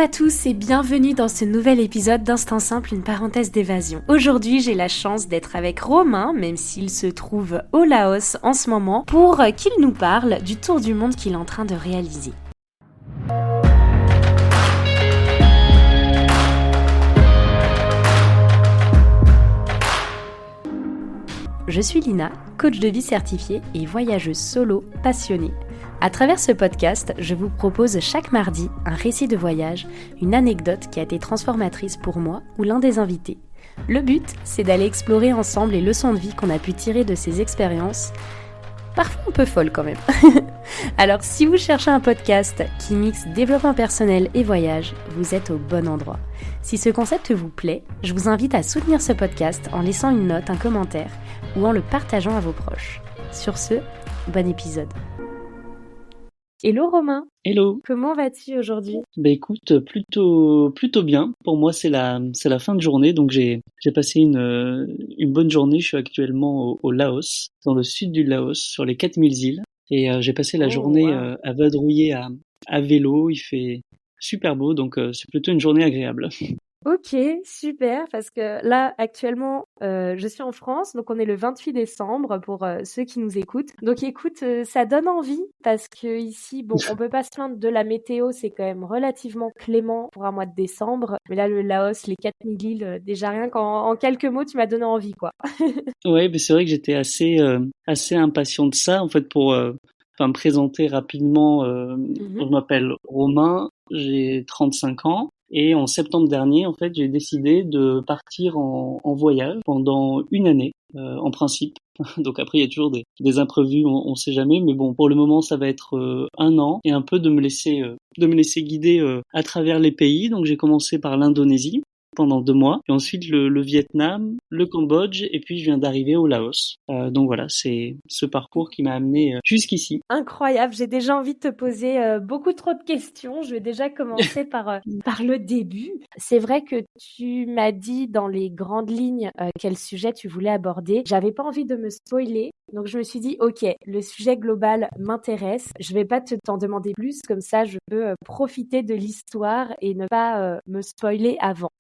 à tous et bienvenue dans ce nouvel épisode d'Instant Simple, une parenthèse d'évasion. Aujourd'hui, j'ai la chance d'être avec Romain, même s'il se trouve au Laos en ce moment, pour qu'il nous parle du tour du monde qu'il est en train de réaliser. Je suis Lina, coach de vie certifiée et voyageuse solo passionnée. À travers ce podcast, je vous propose chaque mardi un récit de voyage, une anecdote qui a été transformatrice pour moi ou l'un des invités. Le but, c'est d'aller explorer ensemble les leçons de vie qu'on a pu tirer de ces expériences, parfois un peu folles quand même. Alors si vous cherchez un podcast qui mixe développement personnel et voyage, vous êtes au bon endroit. Si ce concept vous plaît, je vous invite à soutenir ce podcast en laissant une note, un commentaire ou en le partageant à vos proches. Sur ce, bon épisode. Hello Romain. Hello. Comment vas-tu aujourd'hui ? Écoute, plutôt bien. Pour moi, c'est la fin de journée, donc j'ai passé une bonne journée. Je suis actuellement au Laos, dans le sud du Laos, sur les 4000 îles. Et j'ai passé la journée à vadrouiller à vélo. Il fait super beau, donc c'est plutôt une journée agréable. Ok, super, parce que là, actuellement, je suis en France, donc on est le 28 décembre pour ceux qui nous écoutent. Donc écoute, ça donne envie, parce que ici, bon, on peut pas se plaindre de la météo, c'est quand même relativement clément pour un mois de décembre. Mais là, le Laos, les 4000 îles, déjà rien qu'en quelques mots, tu m'as donné envie, quoi. Ouais, mais c'est vrai que j'étais assez impatient de ça, en fait, pour me présenter rapidement. Je m'appelle Romain, j'ai 35 ans. Et en septembre dernier, en fait, j'ai décidé de partir en voyage pendant une année, en principe. Donc après, il y a toujours des imprévus, on sait jamais. Mais bon, pour le moment, ça va être un an et un peu de me laisser guider à travers les pays. Donc j'ai commencé par l'Indonésie pendant 2 mois, et ensuite le Vietnam, le Cambodge, et puis je viens d'arriver au Laos. Donc voilà, c'est ce parcours qui m'a amené jusqu'ici. Incroyable, j'ai déjà envie de te poser beaucoup trop de questions. Je vais déjà commencer par le début. C'est vrai que tu m'as dit dans les grandes lignes quel sujet tu voulais aborder. J'avais pas envie de me spoiler, donc je me suis dit ok, le sujet global m'intéresse. Je vais pas t'en demander plus, comme ça je peux profiter de l'histoire et ne pas me spoiler avant.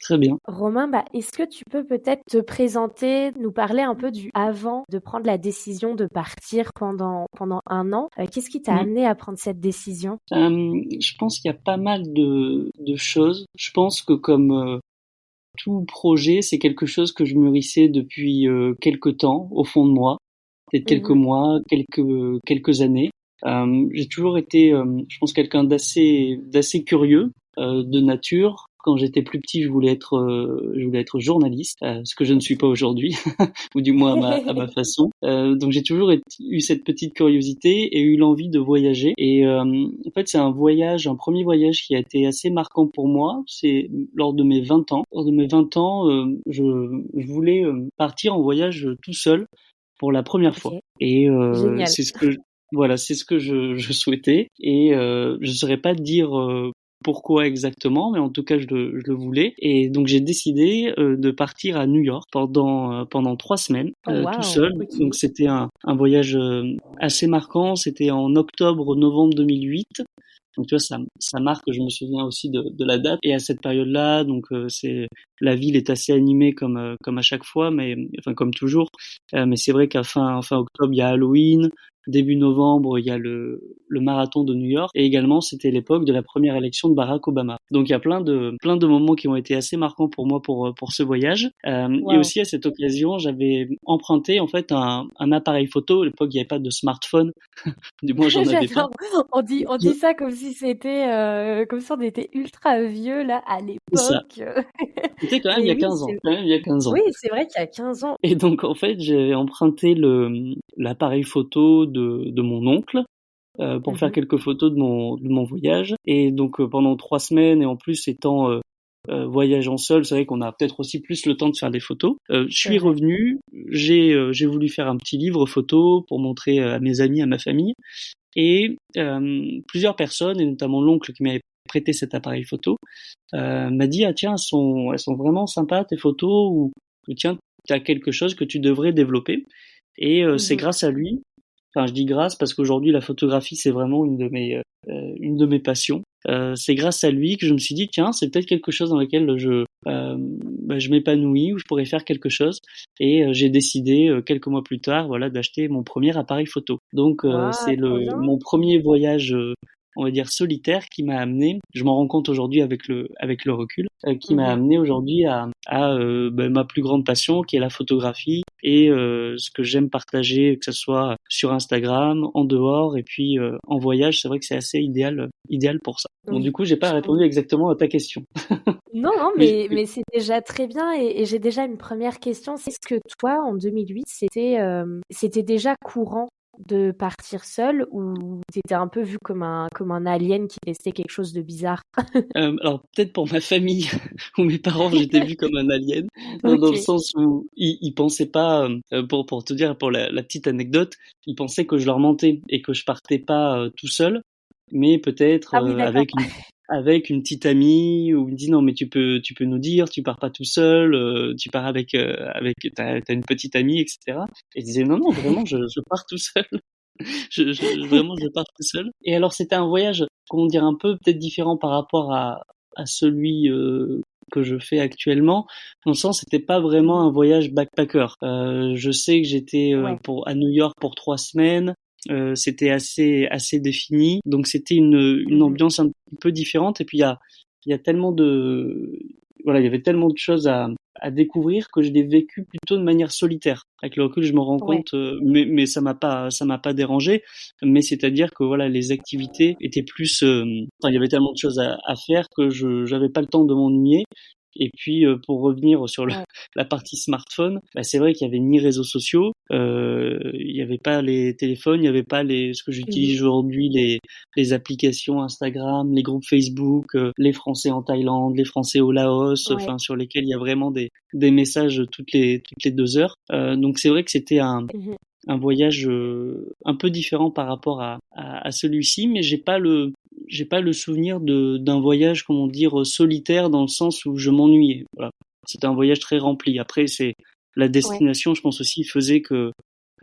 Très bien. Romain, est-ce que tu peux peut-être te présenter, nous parler un peu du avant de prendre la décision de partir pendant un an? Qu'est-ce qui t'a amené à prendre cette décision? Je pense qu'il y a pas mal de choses. Je pense que comme tout projet, c'est quelque chose que je mûrissais depuis quelque temps au fond de moi, peut-être quelques mois, quelques années. J'ai toujours été, je pense, quelqu'un d'assez curieux de nature. Quand j'étais plus petit, je voulais être journaliste, ce que je ne suis pas aujourd'hui, ou du moins à ma façon. Donc j'ai toujours eu cette petite curiosité et eu l'envie de voyager. Et en fait, c'est un premier voyage qui a été assez marquant pour moi. C'est lors de mes 20 ans. Lors de mes 20 ans, je voulais partir en voyage tout seul pour la première fois. Et c'est ce que je souhaitais. Et je saurais pas dire pourquoi exactement, mais en tout cas je le voulais. Et donc j'ai décidé de partir à New York pendant 3 semaines tout seul. Okay. Donc c'était un voyage assez marquant. C'était en octobre-novembre 2008. Donc tu vois, ça marque. Je me souviens aussi de la date. Et à cette période-là, donc la ville est assez animée comme à chaque fois, mais enfin comme toujours. Mais c'est vrai qu'à fin octobre il y a Halloween. Début novembre, il y a le marathon de New York, et également c'était l'époque de la première élection de Barack Obama. Donc il y a plein de moments qui ont été assez marquants pour moi pour ce voyage. Et aussi à cette occasion, j'avais emprunté en fait un appareil photo. À l'époque, il n'y avait pas de smartphone, du moins j'en avais pas. On dit ça comme si c'était comme si on était ultra vieux là à l'époque. C'était quand même il y a 15 ans. Oui, c'est vrai qu'il y a 15 ans. Et donc en fait, j'ai emprunté l'appareil photo de mon oncle pour faire quelques photos de mon voyage. Et donc pendant 3 semaines, et en plus étant voyageant seul, c'est vrai qu'on a peut-être aussi plus le temps de faire des photos. Je suis revenu, j'ai voulu faire un petit livre photo pour montrer à mes amis, à ma famille. Et plusieurs personnes, et notamment l'oncle qui m'avait prêté cet appareil photo, m'a dit tiens, elles sont vraiment sympas tes photos, ou tiens, t'as quelque chose que tu devrais développer. Et c'est grâce à lui, enfin je dis grâce parce qu'aujourd'hui la photographie c'est vraiment une de mes passions. c'est grâce à lui que je me suis dit tiens, c'est peut-être quelque chose dans lequel je m'épanouis ou je pourrais faire quelque chose. Et j'ai décidé quelques mois plus tard, voilà, d'acheter mon premier appareil photo. Donc Waouh, c'est trop bien. mon premier voyage, on va dire solitaire, qui m'a amené. Je m'en rends compte aujourd'hui avec le recul, qui m'a Mhm. amené aujourd'hui à ma plus grande passion, qui est la photographie et ce que j'aime partager, que ce soit sur Instagram, en dehors et puis en voyage. C'est vrai que c'est assez idéal pour ça. Bon, du Oui. coup, j'ai pas répondu exactement à ta question. Non, non, Mais mais c'est déjà très bien et j'ai déjà une première question. C'est ce que toi, en 2008, c'était déjà courant de partir seul ou t'étais un peu vu comme un alien qui testait quelque chose de bizarre? Alors peut-être pour ma famille ou mes parents, j'étais vu comme un alien, dans le Ok. sens où ils pensaient pas, pour te dire, pour la petite anecdote, ils pensaient que je leur mentais et que je partais pas tout seul, mais peut-être Ah oui, d'accord. avec une petite amie, où ils me disent non mais tu peux nous dire, tu pars pas tout seul, tu pars avec t'as une petite amie, etc. Et je disais non non vraiment je pars tout seul. Vraiment, je pars tout seul. Et alors, c'était un voyage, comment dire, un peu peut-être différent par rapport à celui que je fais actuellement. Dans le sens, c'était pas vraiment Mhm. un voyage backpacker. Je sais que j'étais Ouais. à New York pour 3 semaines. C'était assez défini. Donc, c'était une Mhm. ambiance un petit peu différente. Et puis, il y a tellement voilà, il y avait tellement de choses à découvrir que je l'ai vécu plutôt de manière solitaire. Avec le recul, je me rends Ouais. compte, mais ça m'a pas dérangé. Mais c'est-à-dire que voilà, les activités étaient plus, enfin, il y avait tellement de choses à faire que j'avais pas le temps de m'ennuyer. Et puis pour revenir sur Ouais. la partie smartphone, bah, c'est vrai qu'il y avait ni réseaux sociaux, il y avait pas les téléphones, il y avait pas ce que Mhm. j'utilise aujourd'hui, les applications Instagram, les groupes Facebook, les Français en Thaïlande, les Français au Laos, Ouais. enfin sur lesquels il y a vraiment des messages toutes les 2 heures. Donc c'est vrai que c'était Mhm. un voyage un peu différent par rapport à celui-ci, mais j'ai pas le souvenir d'un voyage, comment dire, solitaire dans le sens où je m'ennuyais. Voilà. C'était un voyage très rempli. Après, c'est la Ouais. destination, je pense aussi, faisait que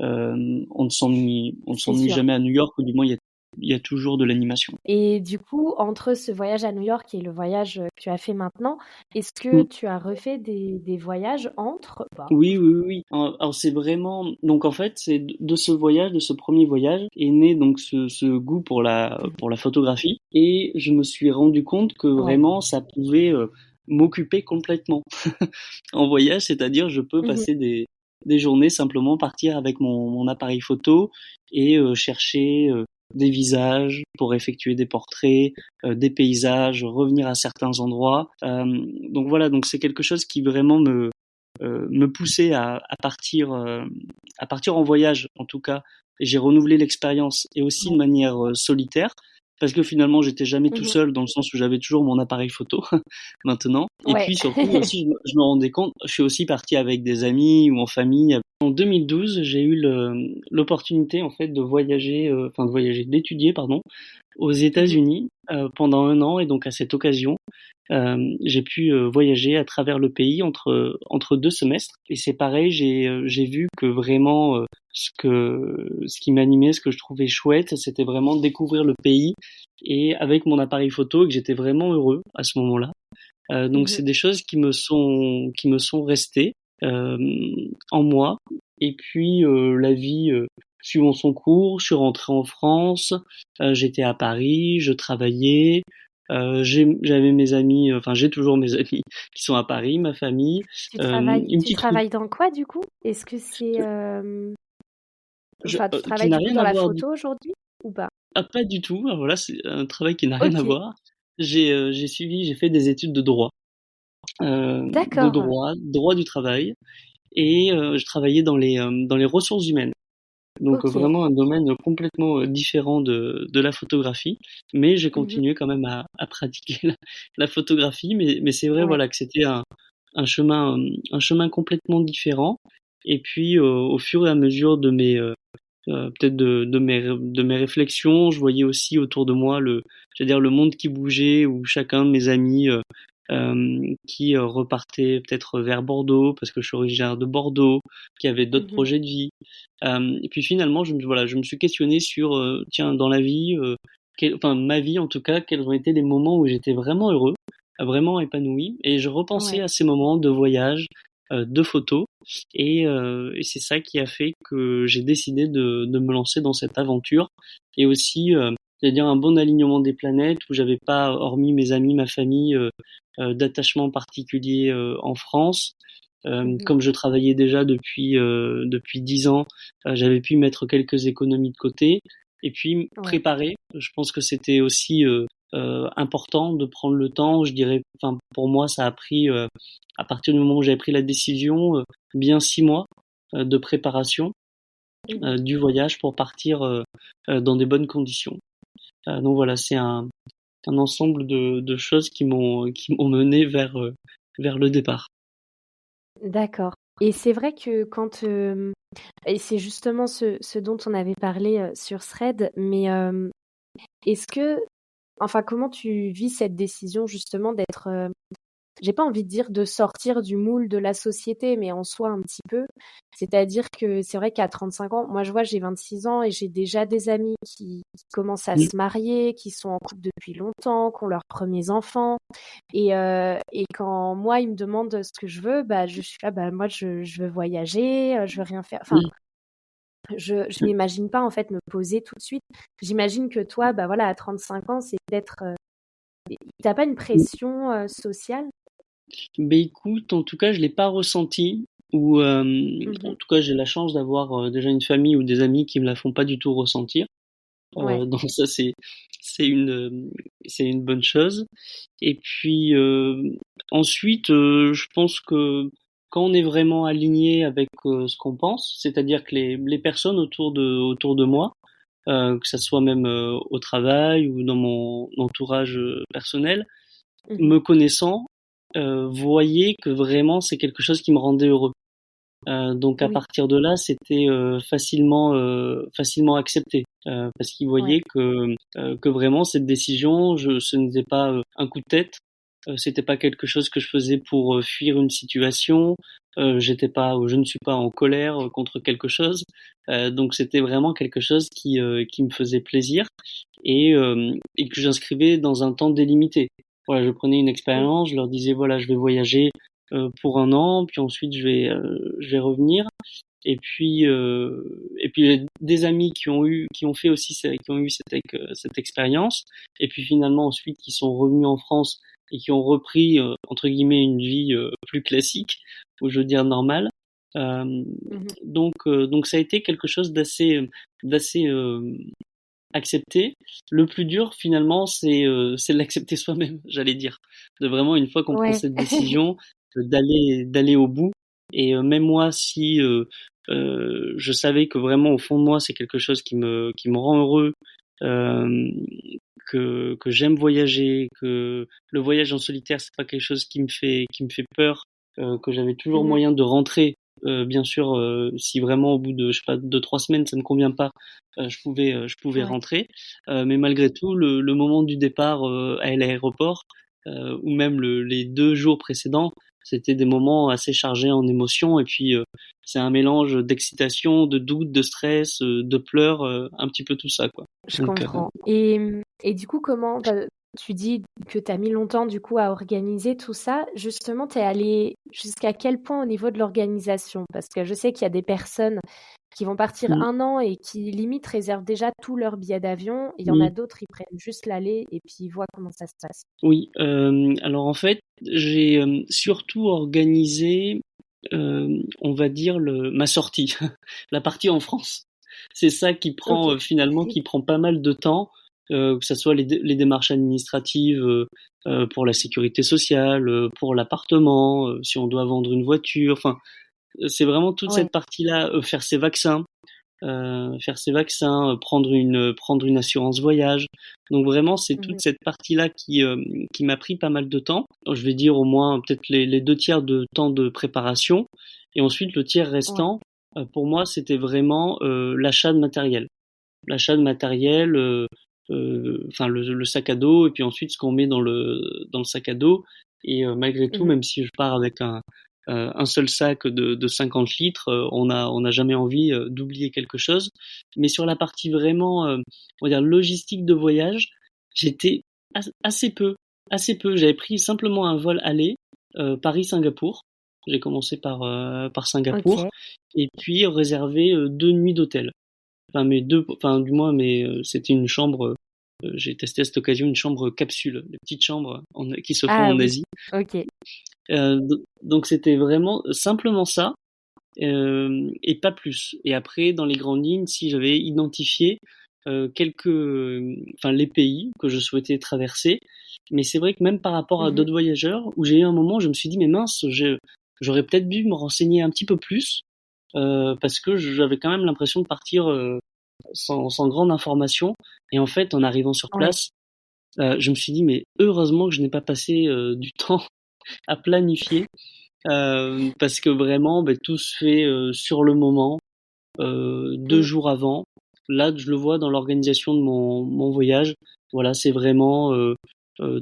on ne C'est s'ennuie sûr. jamais à New York, ou du moins il y a toujours de l'animation. Et du coup, entre ce voyage à New York et le voyage que tu as fait maintenant, est-ce que tu as refait des voyages entre? Pas. Oui, oui, oui, oui. Alors c'est vraiment donc en fait c'est de ce voyage, de ce premier voyage est né donc ce goût Mhm. pour la photographie, et je me suis rendu compte que Ouais. vraiment ça pouvait m'occuper complètement en voyage, c'est-à-dire je peux Mhm. passer des journées simplement partir avec mon appareil photo et chercher des visages pour effectuer des portraits, des paysages, revenir à certains endroits. Donc voilà, donc c'est quelque chose qui vraiment me poussait à partir en voyage, en tout cas. Et j'ai renouvelé l'expérience, et aussi de Ouais. manière solitaire, parce que finalement j'étais jamais tout Mhm. seul, dans le sens où j'avais toujours mon appareil photo maintenant. Et Ouais. puis surtout aussi, je me rendais compte, je suis aussi parti avec des amis ou en famille. En 2012, j'ai eu l'opportunité en fait d'étudier, pardon, aux Mhm. États-Unis pendant 1 an, et donc à cette occasion, j'ai pu voyager à travers le pays entre 2 semestres. Et c'est pareil, j'ai vu que vraiment ce qui m'animait, ce que je trouvais chouette, c'était vraiment découvrir le pays, et avec mon appareil photo, et que j'étais vraiment heureux à ce moment-là. Donc Mhm. c'est des choses qui me sont restées euh, en moi. Et puis la vie suivant son cours, je suis rentré en France, j'étais à Paris, je travaillais, j'avais mes amis, enfin j'ai toujours mes amis qui sont à Paris, ma famille, une Tu petite routine travailles dans quoi du coup? Est-ce que c'est enfin, tu qui travailles n'a du coup rien dans à la voir photo aujourd'hui ou pas? pas du tout. Alors voilà, c'est un travail qui n'a rien à Ok. voir. J'ai fait des études de D'accord. droit du travail, et je travaillais dans les ressources humaines. Donc Ok. vraiment un domaine complètement différent de la photographie, mais j'ai Mhm. continué quand même à pratiquer la photographie, mais c'est vrai, Ouais. voilà, que c'était un chemin complètement différent. Et puis au fur et à mesure de peut-être de mes réflexions, je voyais aussi autour de moi j'allais dire le monde qui bougeait, où chacun de mes amis qui repartait peut-être vers Bordeaux, parce que je suis originaire de Bordeaux, qui avait d'autres Mhm. projets de vie. Et puis finalement, voilà, je me suis questionné sur, tiens, dans la vie, ma vie en tout cas, quels ont été les moments où j'étais vraiment heureux, vraiment épanoui, et je repensais Ouais. à ces moments de voyage, de photos, et c'est ça qui a fait que j'ai décidé de me lancer dans cette aventure, et aussi, c'est-à-dire un bon alignement des planètes où j'avais pas, hormis mes amis, ma famille, d'attachement particulier en France. Mmh. Comme je travaillais déjà depuis 10 ans, j'avais pu mettre quelques économies de côté et puis Ouais. préparer. Je pense que c'était aussi important de prendre le temps. Je dirais, enfin pour moi, ça a pris à partir du moment où j'avais pris la décision, bien 6 mois de préparation Mmh. du voyage pour partir dans des bonnes conditions. Donc voilà, c'est un ensemble de choses qui m'ont mené vers le départ. D'accord, et c'est vrai que quand, et c'est justement ce dont on avait parlé, sur Threads, mais, est-ce que enfin, comment tu vis cette décision justement d'être, j'ai pas envie de dire de sortir du moule de la société, mais en soi un petit peu. C'est-à-dire que c'est vrai qu'à 35 ans, moi je vois, j'ai 26 ans et j'ai déjà des amis qui commencent à Mmh. se marier, qui sont en couple depuis longtemps, qui ont leurs premiers enfants, et quand moi ils me demandent ce que je veux, bah je suis là, bah moi je veux voyager, je veux rien faire. Enfin, Oui. je m'imagine pas en fait me poser tout de suite. J'imagine que toi, bah voilà, à 35 ans, c'est peut-être, tu pas une pression, sociale? Ben écoute, en tout cas, je l'ai pas ressenti ou en Mmh. tout cas, j'ai la chance d'avoir déjà une famille ou des amis qui me la font pas du tout ressentir. Ouais. Donc ça, c'est une c'est une bonne chose. Et puis ensuite, je pense que quand on est vraiment aligné avec ce qu'on pense, c'est-à-dire que les personnes autour de moi, que ça soit même au travail ou dans mon entourage personnel, Mmh. me connaissant, voyaient que vraiment c'est quelque chose qui me rendait heureux. Donc à Oui, partir de là, c'était facilement accepté, parce qu'ils ouais. voyaient que vraiment cette décision, ce n'était pas un coup de tête, c'était pas quelque chose que je faisais pour fuir une situation, j'étais pas ou je ne suis pas en colère contre quelque chose, donc c'était vraiment quelque chose qui me faisait plaisir et que j'inscrivais dans un temps délimité. Voilà, je prenais une Oui. expérience, je leur disais voilà, je vais voyager pour 1 an, puis ensuite je vais revenir. Et puis j'ai des amis qui ont fait aussi qui ont eu cette expérience, et puis finalement ensuite qui sont revenus en France et qui ont repris entre guillemets une vie plus classique, ou je veux dire normale. Euh, Mmh. donc ça a été quelque chose d'assez accepté. Le plus dur finalement, c'est de l'accepter soi-même, j'allais dire, de vraiment une fois qu'on prend Ouais. cette décision, d'aller au bout. Et même moi, si je savais que vraiment au fond de moi, c'est quelque chose qui me rend heureux, euh, que j'aime voyager, que le voyage en solitaire, c'est pas quelque chose qui me fait peur, que j'avais toujours Mmh. moyen de rentrer. Bien sûr, si vraiment au bout de je sais pas 2, 3 semaines ça ne convient pas, je pouvais Ouais. rentrer. Mais malgré tout, le moment du départ à l'aéroport, ou même les 2 jours précédents, c'était des moments assez chargés en émotions. Et puis c'est un mélange d'excitation, de doute, de stress, de pleurs, un petit peu tout ça, quoi. Je Donc comprends, et du coup, comment tu dis que tu as mis longtemps, du coup, à organiser tout ça. Justement, tu es allée jusqu'à quel point au niveau de l'organisation? Parce que je sais qu'il y a des personnes qui vont partir mmh, 1 an et qui limite réservent déjà tous leurs billets d'avion. Il y en a mmh, d'autres, ils prennent juste l'aller et puis ils voient comment ça se passe. oui, alors en fait, j'ai surtout organisé, on va dire ma sortie, la partie en France. C'est ça qui OK. prend finalement qui prend pas mal de temps, que ça soit les démarches administratives pour la sécurité sociale, pour l'appartement, si on doit vendre une voiture. Enfin, c'est vraiment toute Ouais. cette partie-là, faire ses vaccins, prendre une assurance voyage. Donc vraiment, c'est toute Mmh. cette partie-là qui m'a pris pas mal de temps. Je vais dire au moins peut-être les 2 tiers de temps de préparation. Et ensuite, le tiers Ouais. restant, pour moi, c'était vraiment l'achat de matériel. L'achat de matériel, enfin le sac à dos, et puis ensuite ce qu'on met dans le sac à dos. Et malgré tout, Mmh. même si je pars avec un seul sac de 50 litres, on n'a jamais envie d'oublier quelque chose. Mais sur la partie vraiment, on va dire logistique de voyage, j'étais assez peu, assez peu. J'avais pris simplement un vol aller, Paris-Singapour. J'ai commencé par Singapour, Ok. et puis réservé 2 nuits d'hôtel. Du moins, c'était une chambre. J'ai testé à cette occasion une chambre capsule, les petites chambres qui se font Ah en oui, Asie. ok. Donc c'était vraiment simplement ça, et pas plus. Et après, dans les grandes lignes, si j'avais identifié les pays que je souhaitais traverser. Mais c'est vrai que même par rapport à Mhm. d'autres voyageurs, où j'ai eu un moment, je me suis dit, mais mince, j'aurais peut-être dû me renseigner un petit peu plus, parce que j'avais quand même l'impression de partir sans grande information. Et en fait, en arrivant sur Ouais. place, je me suis dit, mais heureusement que je n'ai pas passé du temps à planifier, parce que vraiment, tout se fait sur le moment, 2 jours avant. Là, je le vois dans l'organisation de mon voyage. Voilà, c'est vraiment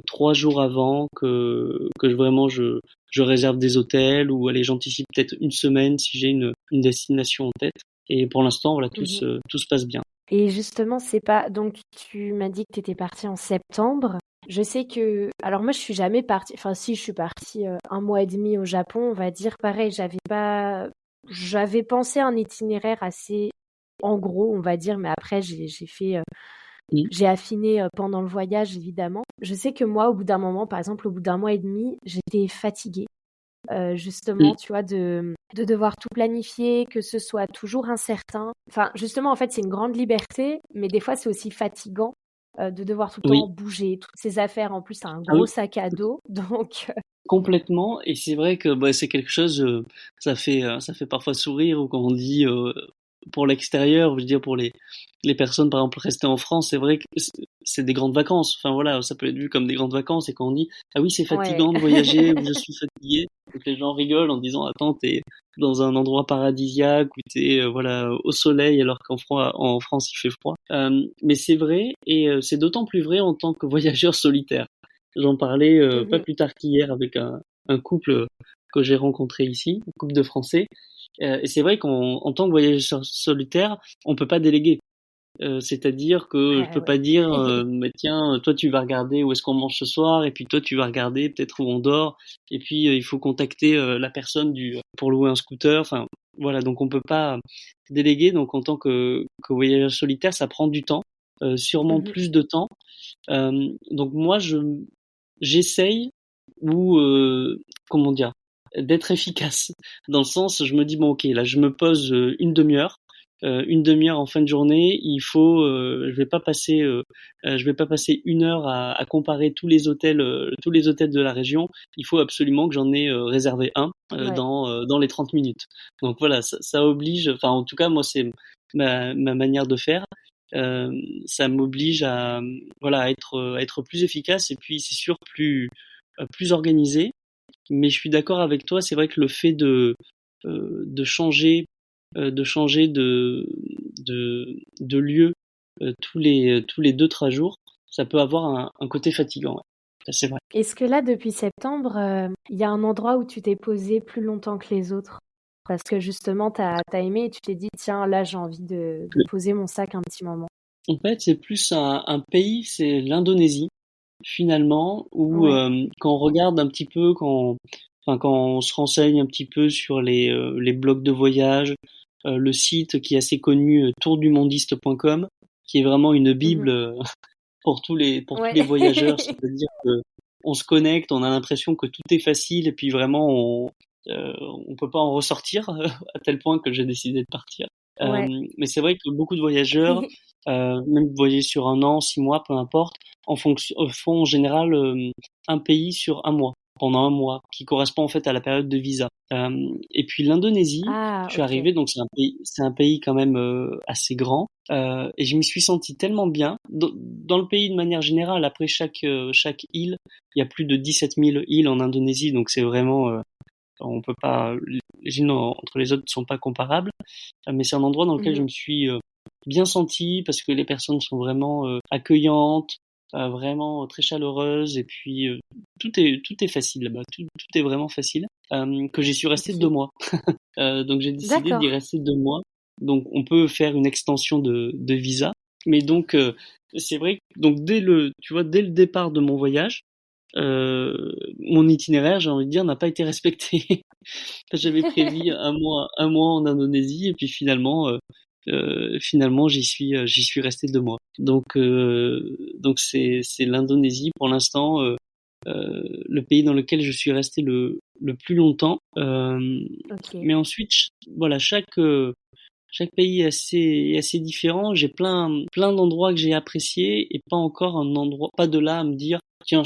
3 jours avant que je réserve des hôtels, ou allez, j'anticipe peut-être une semaine si j'ai une destination en tête. Et pour l'instant, voilà, Mhm. tout se passe bien. Et justement, c'est pas. Donc, tu m'as dit que tu étais partie en septembre. Je sais que. Alors, moi, je suis jamais partie. Enfin, si, je suis partie 1 mois et demi au Japon, on va dire. Pareil, j'avais pas. J'avais pensé un itinéraire assez en gros, on va dire, mais après, j'ai fait. Mm. J'ai affiné pendant le voyage, évidemment. Je sais que moi, au bout d'un moment, par exemple, au bout d'1 mois et demi, j'étais fatiguée. Justement, Mm. tu vois, de devoir tout planifier, que ce soit toujours incertain. Enfin, justement, en fait, c'est une grande liberté, mais des fois, c'est aussi fatigant de devoir tout le temps Oui. bouger toutes ces affaires. En plus, t'as un Ah gros oui, sac à dos, donc complètement. Et c'est vrai que c'est quelque chose, ça fait parfois sourire, ou comme on dit, pour l'extérieur, je veux dire pour les personnes par exemple restées en France, c'est vrai que c'est des grandes vacances. Enfin voilà, ça peut être vu comme des grandes vacances, et quand on dit ah oui c'est ouais. fatigant de voyager, ou je suis fatigué, donc les gens rigolent en disant attends, t'es dans un endroit paradisiaque, où t'es voilà au soleil, alors en France il fait froid. Mais c'est vrai, et c'est d'autant plus vrai en tant que voyageur solitaire. J'en parlais pas Mhm, plus tard qu'hier avec un couple que j'ai rencontré ici, un couple de Français. Et c'est vrai qu'en tant que voyageur solitaire, on peut pas déléguer. C'est-à-dire que je peux ouais. pas dire, mais tiens, toi tu vas regarder où est-ce qu'on mange ce soir, et puis toi tu vas regarder peut-être où on dort, et puis il faut contacter la personne pour louer un scooter. Enfin voilà, donc on peut pas déléguer. Donc en tant que voyageur solitaire, ça prend du temps, sûrement Mhm, plus de temps. Donc moi j'essaye, ou comment dire, d'être efficace, dans le sens, je me dis bon ok, là je me pose une demi-heure en fin de journée, je vais pas passer 1 heure à comparer tous les hôtels de la région. Il faut absolument que j'en ai réservé un ouais. dans les 30 minutes. Donc voilà, ça oblige, enfin en tout cas moi c'est ma manière de faire. Euh, Ça m'oblige à voilà à être plus efficace, et puis c'est sûr plus organisé. Mais je suis d'accord avec toi, c'est vrai que le fait de changer de lieu tous les 2-3 jours, ça peut avoir un côté fatigant. Ouais. Ça, c'est vrai. Est-ce que là, depuis septembre, il y a un endroit où tu t'es posé plus longtemps que les autres? Parce que justement, t'as aimé et tu t'es dit, tiens, là, j'ai envie de poser mon sac un petit moment. En fait, c'est plus un pays, c'est l'Indonésie, finalement, où Ouais. quand on regarde un petit peu, quand on se renseigne un petit peu sur les blogs de voyage, le site qui est assez connu, tourdumondiste.com, qui est vraiment une bible Mhm. pour tous les Ouais. voyageurs. C'est-à-dire que on se connecte, on a l'impression que tout est facile, et puis vraiment on peut pas en ressortir à tel point que j'ai décidé de partir. Ouais. Mais c'est vrai que beaucoup de voyageurs, même voyager sur 1 an, 6 mois, peu importe, font en général un pays sur 1 mois, pendant 1 mois, qui correspond en fait à la période de visa. Et puis l'Indonésie, Ah, je suis ok. arrivé, donc c'est un pays quand même assez grand, et je m'y suis senti tellement bien. Dans le pays de manière générale, après chaque île, il y a plus de 17 000 îles en Indonésie, donc c'est vraiment, on peut pas, les îles entre les autres ne sont pas comparables, mais c'est un endroit dans lequel je Mhm. me suis bien senti, parce que les personnes sont vraiment accueillantes. vraiment très chaleureuse, et puis tout est facile là-bas, tout est vraiment facile. Que j'y suis resté 2 mois. Donc j'ai décidé d'y D'accord. rester 2 mois. Donc on peut faire une extension de visa. Mais donc c'est vrai que donc tu vois, dès le départ de mon voyage, mon itinéraire, j'ai envie de dire, n'a pas été respecté. J'avais prévu un mois en Indonésie, et puis finalement j'y suis resté 2 mois. Donc c'est l'Indonésie pour l'instant, le pays dans lequel je suis resté le plus longtemps. Ok. Mais ensuite, voilà, chaque pays est assez différent. J'ai plein d'endroits que j'ai appréciés, et pas encore un endroit, pas de là à me dire, tiens,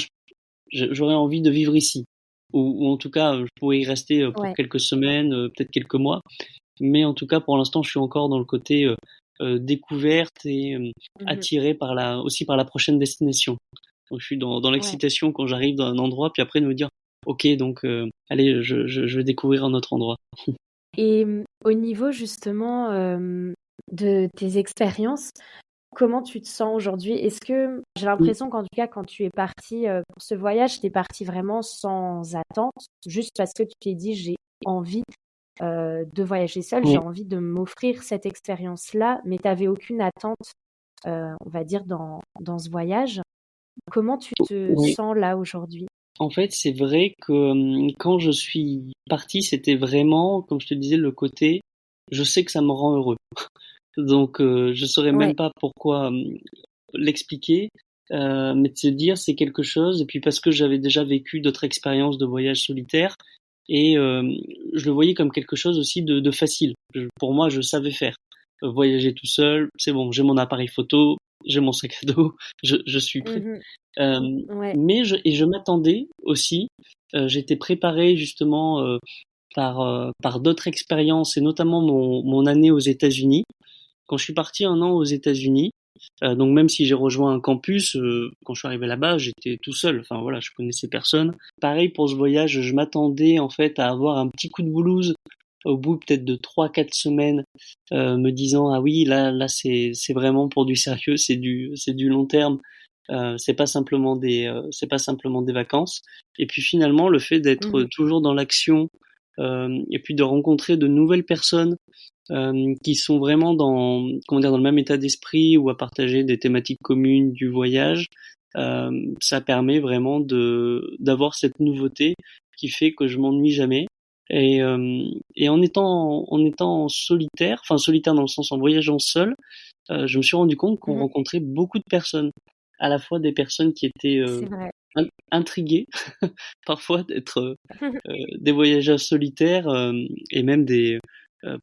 j'aurais envie de vivre ici. Ou en tout cas, je pourrais y rester pour Ouais. quelques semaines, peut-être quelques mois. Mais en tout cas, pour l'instant, je suis encore dans le côté découverte, et Mhm. attiré aussi par la prochaine destination. Donc, je suis dans Ouais. l'excitation quand j'arrive dans un endroit, puis après de me dire, ok, donc allez, je vais découvrir un autre endroit. Et au niveau justement de tes expériences, comment tu te sens aujourd'hui? Est-ce que j'ai l'impression qu'en tout cas, quand tu es parti pour ce voyage, tu es parti vraiment sans attente, juste parce que tu t'es dit j'ai envie de voyager seule, j'ai Oui, envie de m'offrir cette expérience-là, mais tu n'avais aucune attente, on va dire, dans ce voyage. Comment tu te oui. sens là aujourd'hui? En fait, c'est vrai que quand je suis parti, c'était vraiment, comme je te disais, le côté, je sais que ça me rend heureux. Donc, je saurais Ouais. même pas pourquoi l'expliquer, mais de se dire c'est quelque chose, et puis parce que j'avais déjà vécu d'autres expériences de voyage solitaire, et je le voyais comme quelque chose aussi de facile. Pour moi, je savais faire. Voyager tout seul, c'est bon, j'ai mon appareil photo, j'ai mon sac à dos, je suis prêt. Mhm. Euh, Ouais. mais je m'attendais aussi, j'étais préparé justement par d'autres expériences, et notamment mon année aux États-Unis. Quand je suis parti un an aux États-Unis, donc même si j'ai rejoint un campus, quand je suis arrivé là-bas, j'étais tout seul. Enfin voilà, je connaissais personne. Pareil pour ce voyage, je m'attendais en fait à avoir un petit coup de blues au bout peut-être de 3 4 semaines, me disant ah oui, là c'est vraiment pour du sérieux, c'est du long terme. C'est pas simplement des vacances. Et puis finalement, le fait d'être Mhm. toujours dans l'action, et puis de rencontrer de nouvelles personnes qui sont vraiment comment dire, dans le même état d'esprit, ou à partager des thématiques communes du voyage, ça permet vraiment d'avoir cette nouveauté qui fait que je m'ennuie jamais. Et en étant solitaire, enfin solitaire dans le sens en voyageant seul, je me suis rendu compte qu'on Mhm. rencontrait beaucoup de personnes, à la fois des personnes qui étaient C'est vrai. intriguées parfois d'être des voyageurs solitaires, et même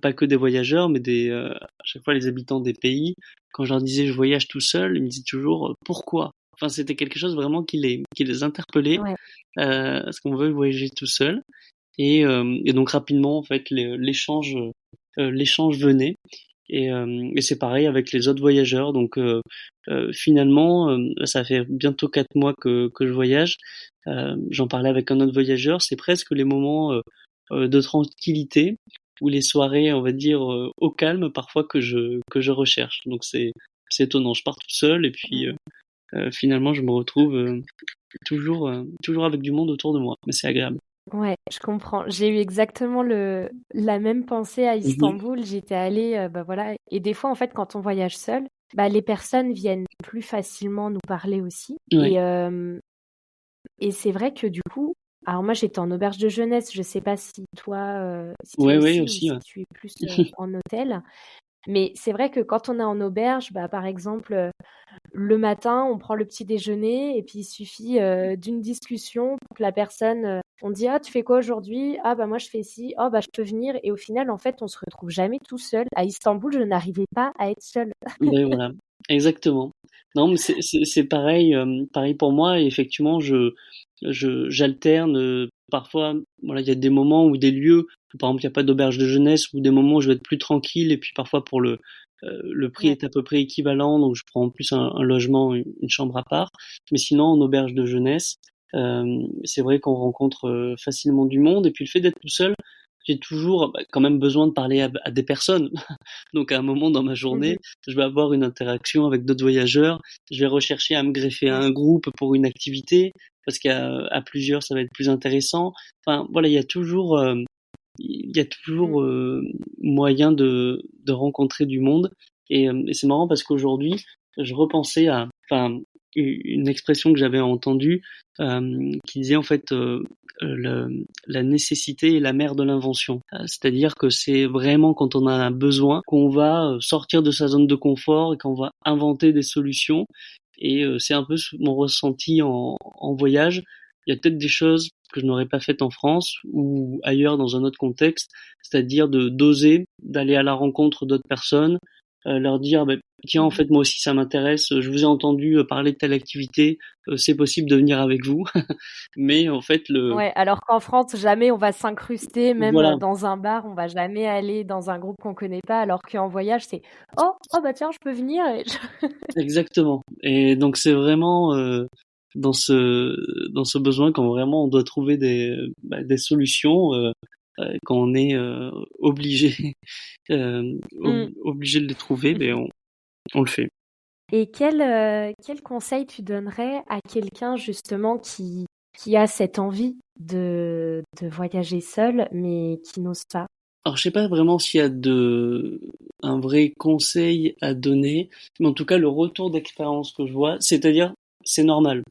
pas que des voyageurs, mais à chaque fois les habitants des pays. Quand je leur disais je voyage tout seul, ils me disaient toujours pourquoi. Enfin, c'était quelque chose vraiment qui les interpellait, Ouais. parce qu'on veut voyager tout seul. Et donc rapidement, en fait, l'échange venait. Et c'est pareil avec les autres voyageurs. Donc finalement, ça fait bientôt 4 mois que je voyage. J'en parlais avec un autre voyageur. C'est presque les moments de tranquillité, ou les soirées, on va dire, au calme parfois, que je recherche. Donc c'est étonnant. Je pars tout seul, et puis Mhm. finalement je me retrouve toujours avec du monde autour de moi. Mais c'est agréable. Ouais, je comprends. J'ai eu exactement la même pensée à Mhm. Istanbul. J'étais allée, bah voilà. Et des fois, en fait, quand on voyage seul, bah, les personnes viennent plus facilement nous parler aussi. Ouais. Et c'est vrai que du coup, alors moi, j'étais en auberge de jeunesse. Je sais pas si toi Ouais, ouais, aussi, ou aussi. si Ouais. tu es plus en hôtel. Mais c'est vrai que quand on est en auberge, bah, par exemple, le matin, on prend le petit déjeuner et puis il suffit d'une discussion pour que la personne, on dit ah tu fais quoi aujourd'hui? Ah bah moi je fais ci. Oh bah je peux venir et au final en fait on se retrouve jamais tout seul. À Istanbul, je n'arrivais pas à être seule. Ben voilà, exactement. Non, mais c'est pareil, pareil pour moi. Et effectivement, j'alterne. Parfois, voilà, il y a des moments ou des lieux où, par exemple, il n'y a pas d'auberge de jeunesse, ou des moments où je vais être plus tranquille, et puis parfois le prix Ouais. est à peu près équivalent, donc je prends en plus un logement, une chambre à part. Mais sinon, en auberge de jeunesse, c'est vrai qu'on rencontre facilement du monde, et puis le fait d'être tout seul, j'ai toujours quand même besoin de parler à des personnes. Donc à un moment dans ma journée, Mhm. je vais avoir une interaction avec d'autres voyageurs, je vais rechercher à me greffer à Ouais. un groupe pour une activité, parce qu'à plusieurs, ça va être plus intéressant. Enfin voilà, il y a Mm. toujours moyen de rencontrer du monde. Et c'est marrant parce qu'aujourd'hui, je repensais à une expression que j'avais entendue qui disait en fait la nécessité est la mère de l'invention. C'est-à-dire que c'est vraiment quand on a un besoin qu'on va sortir de sa zone de confort et qu'on va inventer des solutions. Et c'est un peu mon ressenti en voyage. Il y a peut-être des choses que je n'aurais pas faites en France ou ailleurs dans un autre contexte, c'est-à-dire de d'oser, d'aller à la rencontre d'autres personnes, leur dire bah, tiens en Mhm. fait moi aussi ça m'intéresse, je vous ai entendu parler de telle activité, c'est possible de venir avec vous, mais en fait le Ouais, alors qu'en France, jamais on va s'incruster, même voilà dans un bar, on va jamais aller dans un groupe qu'on connaît pas, alors qu'en voyage, c'est oh, oh bah tiens, je peux venir. exactement. Et donc c'est vraiment dans ce besoin quand vraiment on doit trouver des solutions quand on est obligé Mm. obligé de les trouver, ben on le fait. Et quel conseil tu donnerais à quelqu'un justement qui a cette envie de voyager seul, mais qui n'ose pas? Alors je sais pas vraiment s'il y a un vrai conseil à donner, mais en tout cas le retour d'expérience que je vois, c'est-à-dire c'est normal.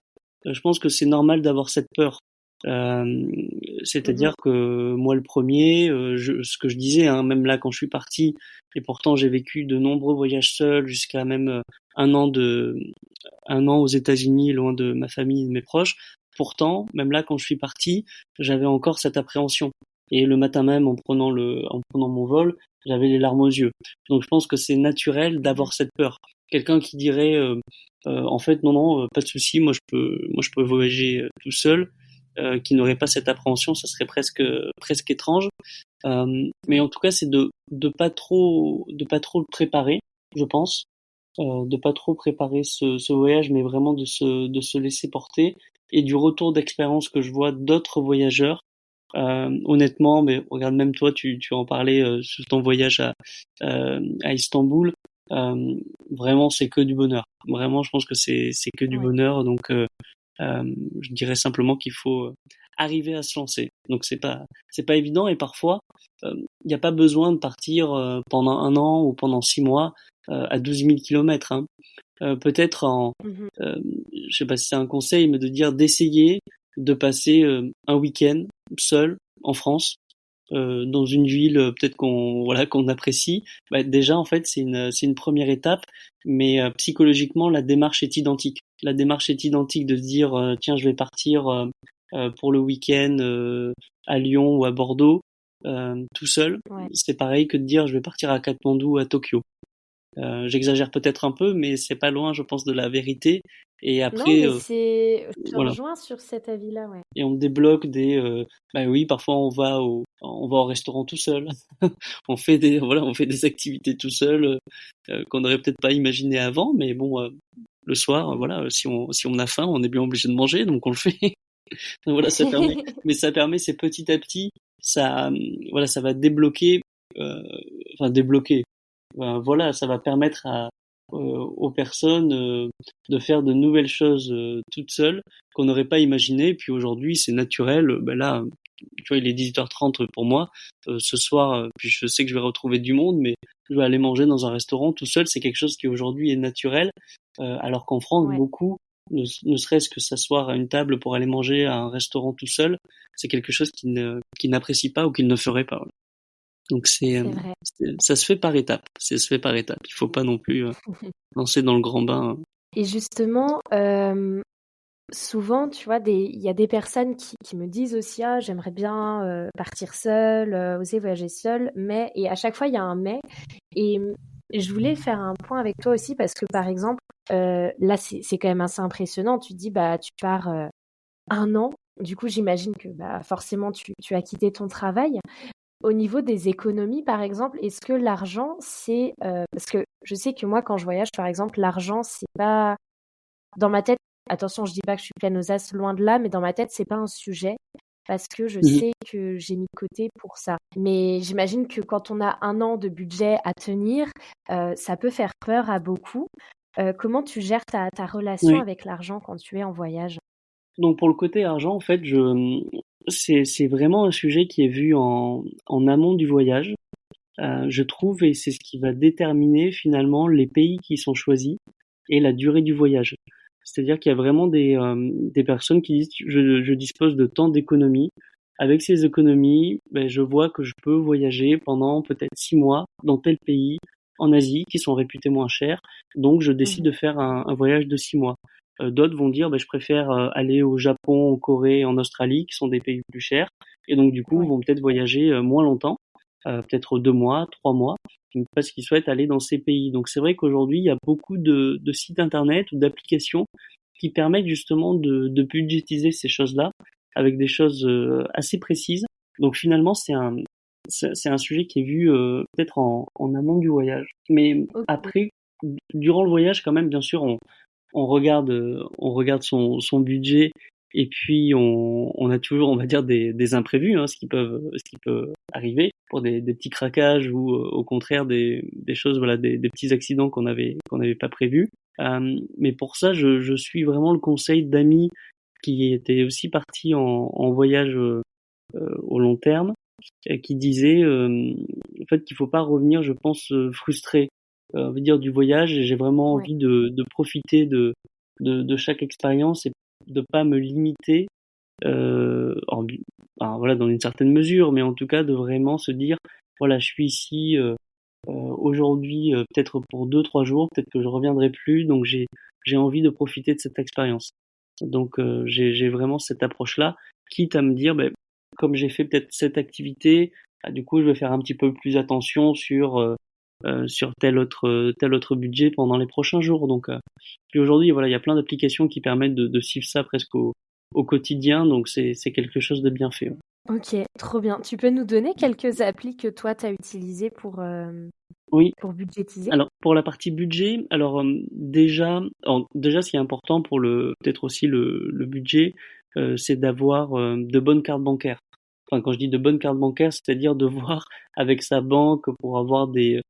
Je pense que c'est normal d'avoir cette peur. Euh, Mhm. C'est-à-dire que moi le premier, ce que je disais, hein, même là quand je suis parti, et pourtant j'ai vécu de nombreux voyages seuls jusqu'à même un an de un an aux États-Unis, loin de ma famille et de mes proches. Pourtant, même là quand je suis parti, j'avais encore cette appréhension. Et le matin même, en prenant mon vol, j'avais les larmes aux yeux. Donc je pense que c'est naturel Mhm. d'avoir cette peur. Quelqu'un qui dirait, en fait, non, non, pas de souci, moi je peux voyager tout seul, qui n'aurait pas cette appréhension, ça serait presque étrange. Mais Ouais. en tout cas, c'est de pas trop le préparer, je pense, de pas trop préparer ce voyage, mais vraiment de se laisser porter. Et du retour d'expérience que je vois d'autres voyageurs, honnêtement, mais regarde même toi, tu en parlais sur ton voyage à Istanbul. Euh, Vraiment, c'est que du bonheur. Vraiment, je pense que c'est que du Ouais. bonheur. Donc, je dirais simplement qu'il faut arriver à se lancer. Donc, c'est pas évident et parfois, il n'y a pas besoin de partir pendant un an ou pendant 6 mois à 12 000 kilomètres. Hein. Peut-être Mhm. euh, je sais pas si c'est un conseil, mais de dire d'essayer de passer un week-end seul en France, dans une ville peut-être qu'on apprécie. Bah, déjà en fait c'est une première étape, mais psychologiquement la démarche est identique. La démarche est identique de se dire tiens je vais partir pour le week-end à Lyon ou à Bordeaux tout seul. Ouais. C'est pareil que de dire je vais partir à Katmandou ou à Tokyo. J'exagère peut-être un peu, mais c'est pas loin, je pense, de la vérité. Et Non, après, mais je te voilà. rejoins sur cet avis-là, ouais. Et on débloque bah oui, parfois on va au restaurant tout seul. On fait des activités tout seul qu'on n'aurait peut-être pas imaginé avant, mais bon, le soir, Mm. voilà, si on a faim, on est bien obligé de manger, donc on le fait. Donc voilà, ça permet, c'est petit à petit, ça, voilà, ça va débloquer, euh, débloquer. Voilà, ça va permettre aux personnes de faire de nouvelles choses toutes seules qu'on n'aurait pas imaginé. Puis aujourd'hui, c'est naturel. Ben là, tu vois, il est 18h30 pour moi. Ce soir, puis je sais que je vais retrouver du monde, mais je vais aller manger dans un restaurant tout seul. C'est quelque chose qui aujourd'hui est naturel, alors qu'en France, Ouais, beaucoup, ne serait-ce que s'asseoir à une table pour aller manger à un restaurant tout seul, c'est quelque chose qu'ils n'apprécient pas ou qu'ils ne feraient pas. Voilà. Donc c'est vrai. ça se fait par étapes. Ça se fait par étapes. Il faut pas non plus lancer dans le grand bain. Et justement, souvent, tu vois, il y a des personnes qui me disent aussi, ah, j'aimerais bien partir seule, oser voyager seule, mais, et à chaque fois, il y a un mais. Et je voulais faire un point avec toi aussi parce que, par exemple, là, c'est quand même assez impressionnant. Tu te dis, bah, tu pars un an. Du coup, j'imagine que bah, forcément, tu as quitté ton travail. Au niveau des économies, par exemple, est-ce que l'argent, c'est... parce que je sais que moi, quand je voyage, par exemple, l'argent, c'est pas... Dans ma tête, attention, je dis pas que je suis pleine aux as, loin de là, mais dans ma tête, c'est pas un sujet. parce que je Mmh. sais que j'ai mis de côté pour ça. Mais j'imagine que quand on a 1 an de budget à tenir, ça peut faire peur à beaucoup. Comment tu gères ta relation Oui. avec l'argent quand tu es en voyage? Donc pour le côté argent, en fait, c'est vraiment un sujet qui est vu en amont du voyage, je trouve, et c'est ce qui va déterminer finalement les pays qui sont choisis et la durée du voyage. C'est-à-dire qu'il y a vraiment des personnes qui disent: «Je dispose de tant d'économies. Avec ces économies, beh, je vois que je peux voyager pendant peut-être 6 mois dans tel pays en Asie qui sont réputés moins chers, donc je décide Mmh. de faire un voyage de 6 mois». D'autres vont dire: «Bah, je préfère, aller au Japon, en Corée, en Australie qui sont des pays plus chers», et donc du coup Ouais, vont peut-être voyager, moins longtemps, peut-être 2 mois, 3 mois, parce qu'ils souhaitent aller dans ces pays. Donc c'est vrai qu'aujourd'hui, il y a beaucoup de sites internet ou d'applications qui permettent justement de budgétiser ces choses-là avec des choses assez précises. Donc finalement, c'est un sujet qui est vu peut-être en amont du voyage. Mais OK. après, durant le voyage, quand même, bien sûr, on regarde son budget, et puis on a toujours, on va dire, des imprévus, hein, ce qui peut arriver pour des petits craquages ou au contraire des choses, voilà, des petits accidents qu'on n'avait pas prévus. Mais pour ça, je suis vraiment le conseil d'amis qui étaient aussi partis en voyage au long terme, qui disaient en fait qu'il faut pas revenir, je pense, frustré, on veut dire, du voyage. Et j'ai vraiment Ouais. envie de profiter de chaque expérience et de pas me limiter, en, enfin, voilà, dans une certaine mesure, mais en tout cas de vraiment se dire voilà, je suis ici aujourd'hui, peut-être pour 2 3 jours, peut-être que je reviendrai plus, donc j'ai envie de profiter de cette expérience. Donc j'ai vraiment cette approche-là, quitte à me dire, ben, comme j'ai fait peut-être cette activité, bah, du coup je vais faire un petit peu plus attention sur tel autre budget pendant les prochains jours. Donc puis aujourd'hui, voilà, il y a plein d'applications qui permettent de suivre ça presque au quotidien, donc c'est quelque chose de bien fait. Ouais. OK, trop bien. Tu peux nous donner quelques applis que toi tu as utilisées Oui. pour budgétiser? Alors pour la partie budget, alors déjà, ce qui est important pour le peut-être aussi le budget, c'est d'avoir de bonnes cartes bancaires. Enfin, quand je dis de bonnes cartes bancaires, c'est-à-dire de voir avec sa banque pour avoir des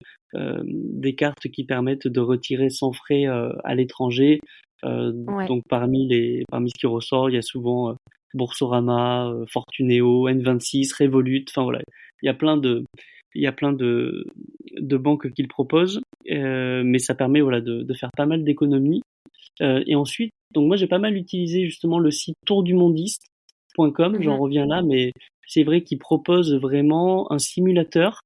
cartes qui permettent de retirer sans frais à l'étranger. Ouais. Donc parmi ce qui ressort, il y a souvent Boursorama, Fortuneo, N26, Revolut. Enfin voilà, il y a plein de il y a plein de banques qui le proposent, mais ça permet, voilà, de faire pas mal d'économies. Et ensuite, donc moi j'ai pas mal utilisé justement le site tourdumondiste.com, j'en Mmh. reviens là, mais c'est vrai qu'ils proposent vraiment un simulateur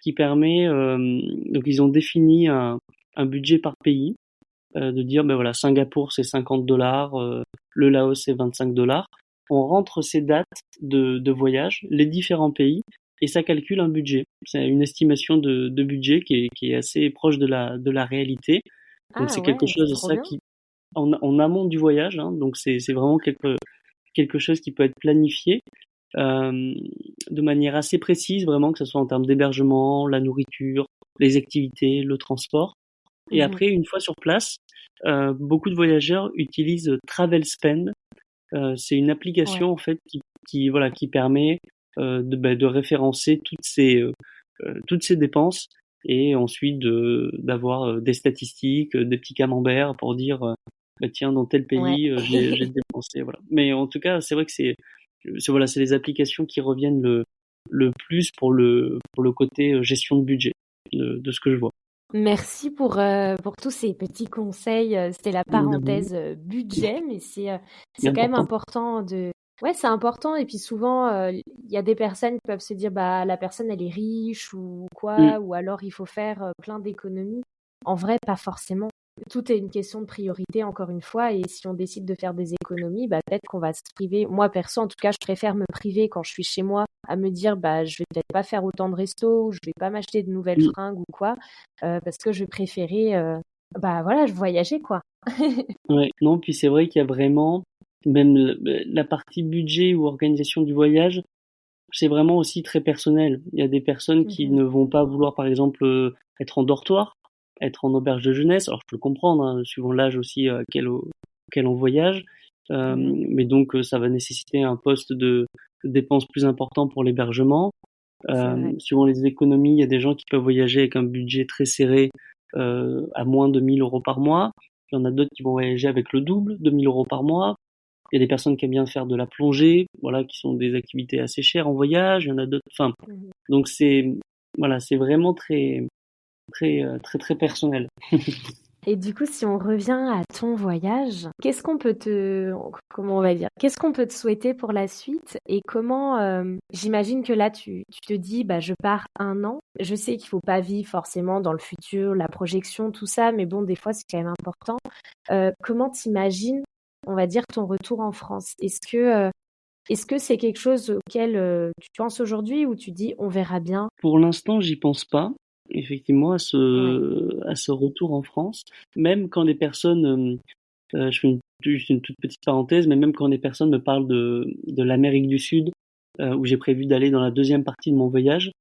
qui permet, donc ils ont défini un budget par pays, de dire, ben voilà, Singapour c'est 50 $, le Laos c'est 25 $. On rentre ces dates de voyage, les différents pays, et ça calcule un budget. C'est une estimation de budget qui est assez proche de la réalité. Donc Ah c'est quelque ouais, c'est chose de trop ça bien. qui, en amont du voyage, hein, donc c'est vraiment quelque chose qui peut être planifié euh, de manière assez précise, vraiment, que ce soit en termes d'hébergement, la nourriture, les activités, le transport. Et Mmh. après, une fois sur place, beaucoup de voyageurs utilisent Travel Spend. C'est une Ouais. application en fait voilà, qui permet de référencer toutes ces dépenses, et ensuite d'avoir des statistiques, des petits camemberts pour dire bah, tiens, dans tel Ouais. pays j'ai dépensé, voilà. Mais en tout cas, c'est vrai que voilà, c'est les applications qui reviennent le plus pour le côté gestion de budget de ce que je vois. Merci pour tous ces petits conseils, c'était la De rien, parenthèse, budget, mais c'est c'est quand même important. important de ouais, c'est important et puis souvent, il y a des personnes qui peuvent se dire: «Bah, la personne elle est riche» ou Mm. quoi, ou alors il faut faire, plein d'économies. En vrai, pas forcément. Tout est une question de priorité encore une fois et si on décide de faire des économies, bah, peut-être qu'on va se priver. Moi perso, en tout cas, je préfère me priver quand je suis chez moi à me dire: «Bah, je vais peut-être pas faire autant de restos ou je vais pas m'acheter de nouvelles Mm. fringues ou quoi». Parce que je préférais, bah, voilà, je voyageais, quoi. Ouais, non, puis c'est vrai qu'il y a vraiment, même la partie budget ou organisation du voyage, c'est vraiment aussi très personnel. Il y a des personnes qui Mmh. ne vont pas vouloir, par exemple, être en dortoir, être en auberge de jeunesse. Alors je peux le comprendre, hein, suivant l'âge aussi auquel on voyage. Mais donc ça va nécessiter un poste de dépenses plus important pour l'hébergement. Suivant les économies, il y a des gens qui peuvent voyager avec un budget très serré à moins de 1 000 € par mois. Il y en a d'autres qui vont voyager avec le double de 1 000 € par mois. Il y a des personnes qui aiment bien faire de la plongée, voilà, qui sont des activités assez chères en voyage. Il y en a d'autres. Enfin, donc c'est vraiment très très personnel. Et du coup, si on revient à ton voyage, comment on va dire, qu'est-ce qu'on peut te souhaiter pour la suite et comment, j'imagine que là, tu te dis, bah, je pars 1 an. Je sais qu'il faut pas vivre forcément dans le futur, la projection, tout ça, mais bon, des fois, c'est quand même important. Comment t'imagines, on va dire, ton retour en France? Est-ce que c'est quelque chose auquel tu penses aujourd'hui ou tu dis, on verra bien? Pour l'instant, j'y pense pas, effectivement, à Ouais. ce retour en France. Même quand des personnes, je fais juste une toute petite parenthèse, mais même quand des personnes me parlent de l'Amérique du Sud, où j'ai prévu d'aller dans la deuxième partie de mon voyage,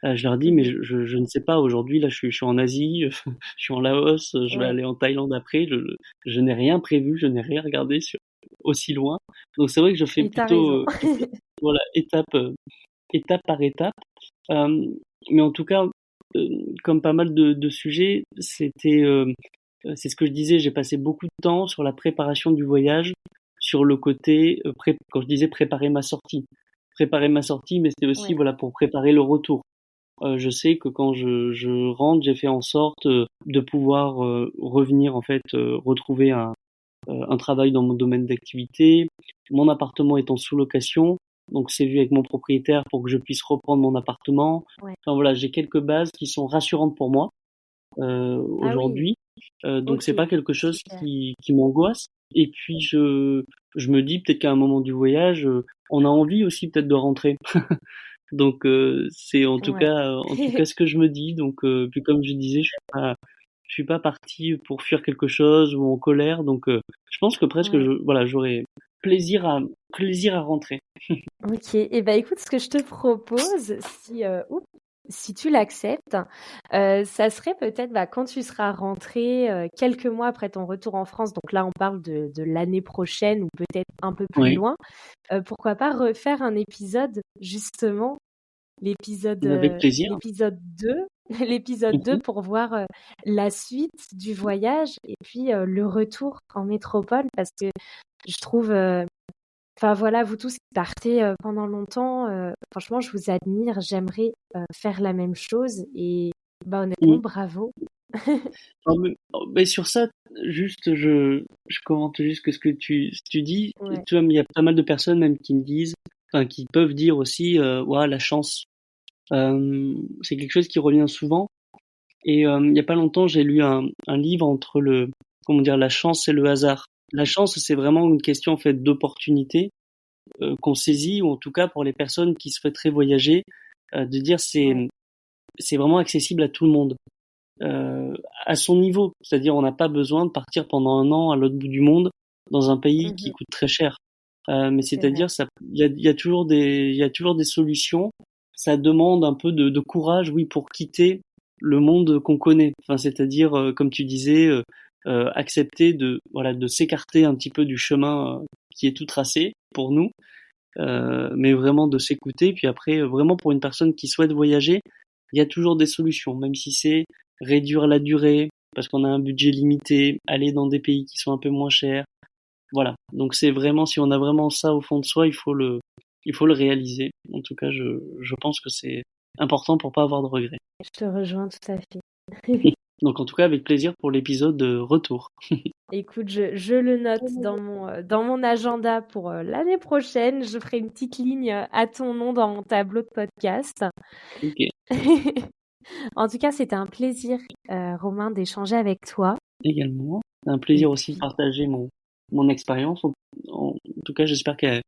je leur dis, mais Mhm. je ne sais pas, aujourd'hui, là, je suis en Asie, je suis en Laos, je vais Ouais. aller en Thaïlande après, je n'ai rien prévu, je n'ai rien regardé aussi loin. Donc c'est vrai que je fais Et t'as plutôt, raison. voilà, étape par étape. Euh, mais en tout cas, comme pas mal de sujets, c'est ce que je disais, j'ai passé beaucoup de temps sur la préparation du voyage, sur le côté, quand je disais préparer ma sortie. Préparer ma sortie, mais c'était aussi, Ouais. voilà, pour préparer le retour. Je sais que quand je rentre, j'ai fait en sorte de pouvoir revenir, en fait, retrouver un travail dans mon domaine d'activité. Mon appartement étant sous location, donc c'est vu avec mon propriétaire pour que je puisse reprendre mon appartement. Ouais. Enfin voilà, j'ai quelques bases qui sont rassurantes pour moi Ah oui, aujourd'hui. Donc c'est ok, pas quelque chose super. qui m'angoisse. Et puis je me dis peut-être qu'à un moment du voyage, on a envie aussi peut-être de rentrer. Donc c'est Ouais. en tout cas ce que je me dis. Donc puis comme je disais, je suis pas parti pour fuir quelque chose ou en colère. Donc je pense que presque Ouais. voilà, j'aurais plaisir à rentrer. Ok. Et ben écoute, ce que je te propose, si tu l'acceptes, ça serait peut-être bah, quand tu seras rentré quelques mois après ton retour en France. Donc là, on parle de l'année prochaine ou peut-être un peu plus Oui, loin. Pourquoi pas refaire un épisode justement l'épisode avec euh, plaisir. l'épisode 2 l'épisode 2 Mhm. pour voir la suite du voyage et puis le retour en métropole parce que je trouve enfin voilà, vous tous qui partez pendant longtemps, franchement, je vous admire. J'aimerais faire la même chose et bah honnêtement, Mhm. bravo. Mais sur ça, juste, je commente juste que ce que tu dis. Ouais. Tu vois, il y a pas mal de personnes même qui me disent, enfin, qui peuvent dire aussi, ouais, la chance. C'est quelque chose qui revient souvent. Et il y a pas longtemps, j'ai lu un livre entre comment dire, la chance et le hasard. La chance, c'est vraiment une question en fait d'opportunité qu'on saisit, ou en tout cas pour les personnes qui souhaiteraient voyager, de dire Ouais. c'est vraiment accessible à tout le monde, euh, à son niveau. C'est-à-dire, on n'a pas besoin de partir pendant 1 an à l'autre bout du monde dans un pays qui Mhm. coûte très cher. Mais C'est vrai. c'est-à-dire, il y a toujours il y a toujours des solutions. Ça demande un peu de courage, oui, pour quitter le monde qu'on connaît. Enfin, c'est-à-dire, comme tu disais, accepter voilà, de s'écarter un petit peu du chemin qui est tout tracé pour nous, mais vraiment de s'écouter. Puis après, vraiment pour une personne qui souhaite voyager, il y a toujours des solutions, même si c'est réduire la durée, parce qu'on a un budget limité, aller dans des pays qui sont un peu moins chers. Voilà. Donc c'est vraiment, si on a vraiment ça au fond de soi, il faut le réaliser. En tout cas, je pense que c'est important pour pas avoir de regrets. Je te rejoins tout à fait. Donc en tout cas, avec plaisir pour l'épisode de retour. Écoute, je le note dans mon agenda pour l'année prochaine. Je ferai une petite ligne à ton nom dans mon tableau de podcast. Ok, En tout cas, c'était un plaisir, Romain, d'échanger avec toi. également. C'est un Et plaisir aussi de puis, partager mon expérience. En tout cas, j'espère qu'elle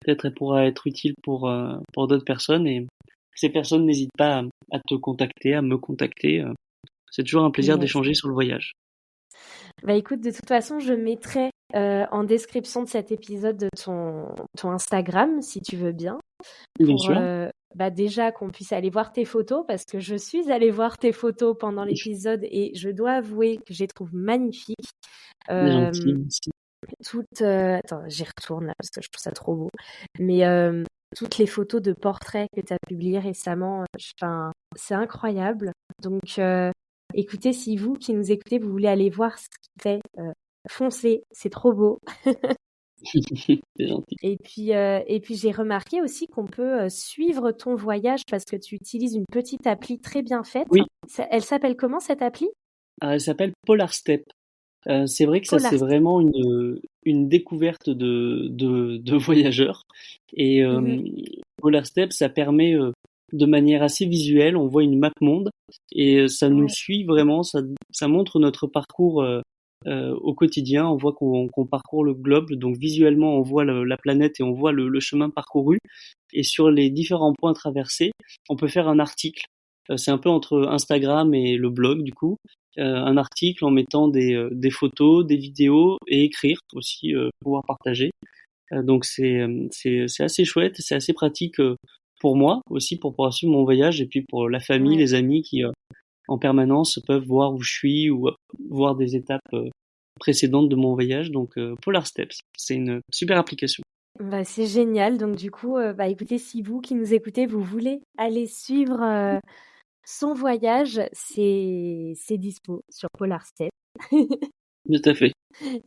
peut-être elle pourra être utile pour d'autres personnes, et ces personnes n'hésitent pas à te contacter, à me contacter. C'est toujours un plaisir yes. d'échanger sur le voyage. Bah écoute, de toute façon, je mettrai en description de cet épisode de ton Instagram, si tu veux bien, Bien pour sûr, bah déjà qu'on puisse aller voir tes photos, parce que je suis allée voir tes photos pendant l'épisode et je dois avouer que je les trouve magnifiques. c'est gentil, Euh, merci. toutes, attends, j'y retourne là parce que je trouve ça trop beau. Mais toutes les photos de portraits que tu as publiées récemment, enfin, c'est incroyable. Donc, écoutez, si vous qui nous écoutez, vous voulez aller voir ce qu'il fait, foncez, c'est trop beau. C'est gentil. Et puis j'ai remarqué aussi qu'on peut suivre ton voyage parce que tu utilises une petite appli très bien faite. Oui, Elle s'appelle comment cette appli? elle s'appelle Polar Step. C'est vrai que ça, c'est Polarstep. vraiment une découverte de voyageurs. Et Mhm. Polar Step, ça permet de manière assez visuelle, on voit une map monde et ça nous Ouais, suit vraiment, ça montre notre parcours au quotidien. On voit qu'on parcourt le globe, donc visuellement on voit la planète et on voit le chemin parcouru. Et sur les différents points traversés, on peut faire un article. C'est un peu entre Instagram et le blog du coup. Un article en mettant des photos, des vidéos et écrire aussi, pouvoir partager. Donc c'est assez chouette, c'est assez pratique pour moi aussi pour pouvoir suivre mon voyage et puis pour la famille, ouais. les amis qui en permanence peuvent voir où je suis ou voir des étapes précédentes de mon voyage. Donc Polar Steps, c'est une super application. Bah, c'est génial. Donc du coup, bah écoutez, si vous qui nous écoutez, vous voulez aller suivre son voyage, c'est dispo sur Polarstep. Tout à fait.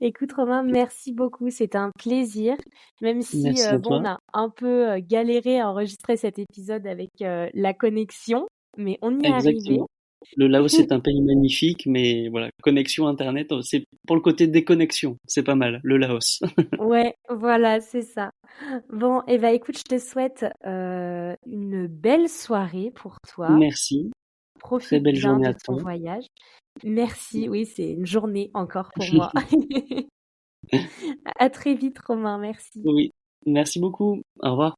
Écoute Romain, merci beaucoup, c'était un plaisir. Même si Merci à bon, toi. on a un peu galéré à enregistrer cet épisode avec la connexion, mais on y est arrivé. Exactement. Le Laos est un pays magnifique, mais voilà, connexion Internet, c'est pour le côté déconnexion, c'est pas mal, le Laos. Ouais, voilà, c'est ça. Bon, et bah écoute, je te souhaite une belle soirée pour toi. Merci. Très Profite belle bien journée de à ton toi. voyage. Merci, oui, c'est une journée encore pour moi. À très vite, Romain, merci. Oui. Merci beaucoup. Au revoir.